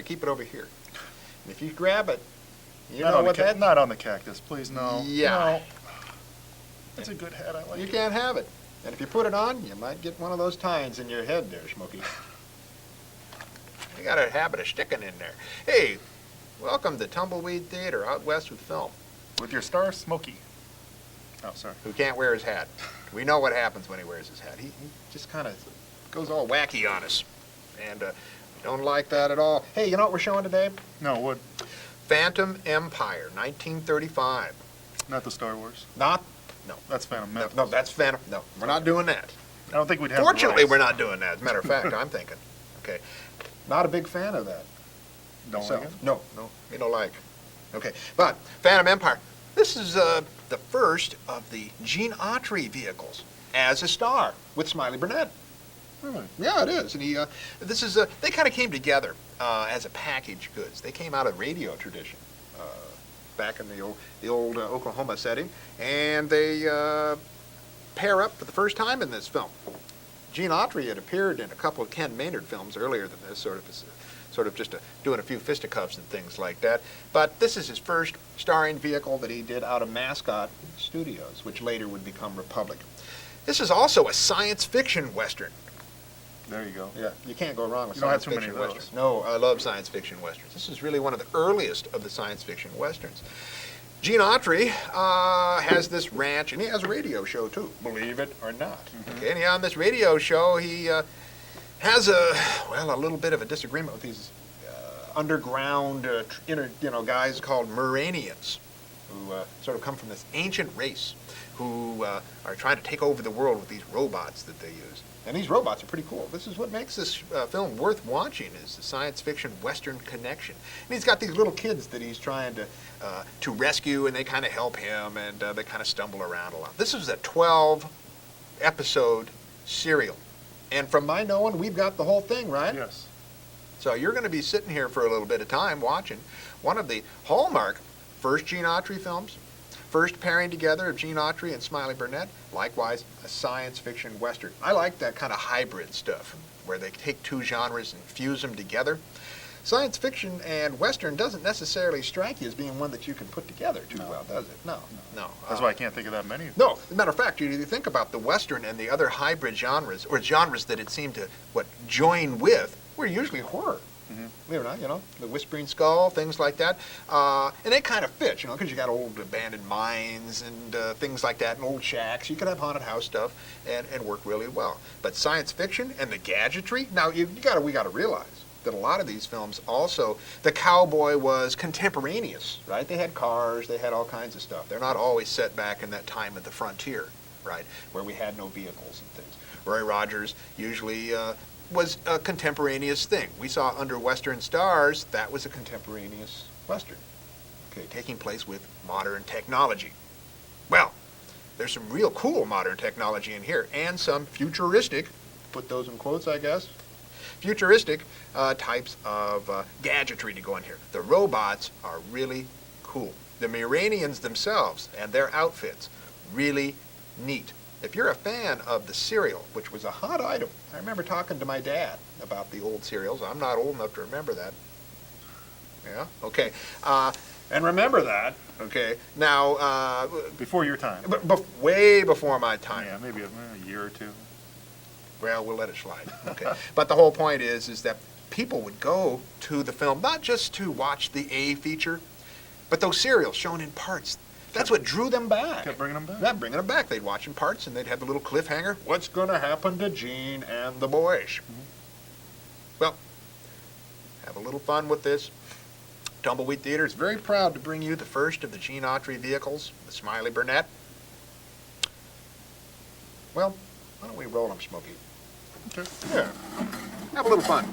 keep it over here. And if you grab it, you Not know on what that... not on the cactus, please, no. Yeah. No. That's a good hat, I like You it. can't have it. And if you put it on, you might get one of those tines in your head there, Smokey. You got a habit of sticking in there. Hey, welcome to Tumbleweed Theater out west with film. With your star, Smokey. Oh, sorry. Who can't wear his hat. We know what happens when he wears his hat. He just kind of goes all wacky on us. And we don't like that at all. Hey, you know what we're showing today? No, what? Phantom Empire, 1935. Not the Star Wars. Not... No. That's Phantom Menace. No, that's Phantom... No, we're not doing that. I don't think we'd have Fortunately, the rights. we're not doing that. As a matter of fact, I'm thinking. Okay. Not a big fan of that. Don't like it? No, we don't like. Okay, but Phantom Empire. This is the first of the Gene Autry vehicles as a star with Smiley Burnette. Really? Yeah, it is. And he, this is they kind of came together as a package goods. They came out of radio tradition back in the old Oklahoma setting, and they pair up for the first time in this film. Gene Autry had appeared in a couple of Ken Maynard films earlier than this, sort of just doing a few fisticuffs and things like that. But this is his first starring vehicle that he did out of Mascot Studios, which later would become Republic. This is also a science fiction Western. There you go. Yeah, you can't go wrong with You don't have science too many fiction of those. Westerns. No, I love science fiction Westerns. This is really one of the earliest of the science fiction Westerns. Gene Autry has this ranch, and he has a radio show too, believe it or not. Mm-hmm. Okay, and on this radio show, he has a little bit of a disagreement with these underground, guys called Muranians, who sort of come from this ancient race, who are trying to take over the world with these robots that they use. And these robots are pretty cool. This is what makes this film worth watching, is the science fiction Western connection. And he's got these little kids that he's trying to rescue, and they kind of help him, and they kind of stumble around a lot. This is a 12-episode serial. And from my knowing, we've got the whole thing, right? Yes. So you're going to be sitting here for a little bit of time watching one of the hallmark first Gene Autry films, first pairing together of Gene Autry and Smiley Burnette, likewise a science fiction Western. I like that kind of hybrid stuff, where they take two genres and fuse them together. Science fiction and Western doesn't necessarily strike you as being one that you can put together too well, does it? No. That's why I can't think of that many. No, as a matter of fact, you think about the Western and the other hybrid genres, or genres that it seemed to, join with, were usually horror. Mm-hmm. Believe it or not, the Whispering Skull, things like that. And they kind of fit, because you got old abandoned mines and things like that, and old shacks. You could have haunted house stuff and work really well. But science fiction and the gadgetry, now we got to realize that a lot of these films also, the cowboy was contemporaneous, right? They had cars, they had all kinds of stuff. They're not always set back in that time of the frontier, right, where we had no vehicles and things. Roy Rogers usually was a contemporaneous thing. We saw under Western Stars, that was a contemporaneous Western, okay, taking place with modern technology. Well, there's some real cool modern technology in here, and some futuristic, put those in quotes, I guess, futuristic types of gadgetry to go in here. The robots are really cool. The Muranians themselves and their outfits, really neat. If you're a fan of the cereal, which was a hot item, I remember talking to my dad about the old cereals. I'm not old enough to remember that. Yeah, okay. And remember that, okay. Now... Before your time. Way before my time. Yeah, maybe a year or two. Well, we'll let it slide. Okay. But the whole point is that people would go to the film not just to watch the A feature, but those serials shown in parts. That's what drew them back. Kept bringing them back. Yeah, bringing them back. They'd watch in parts, and they'd have the little cliffhanger. What's going to happen to Gene and the boys? Mm-hmm. Well, have a little fun with this. Tumbleweed Theater is very proud to bring you the first of the Gene Autry vehicles, the Smiley Burnette. Well, why don't we roll them, Smokey? Okay. Yeah. Have a little fun.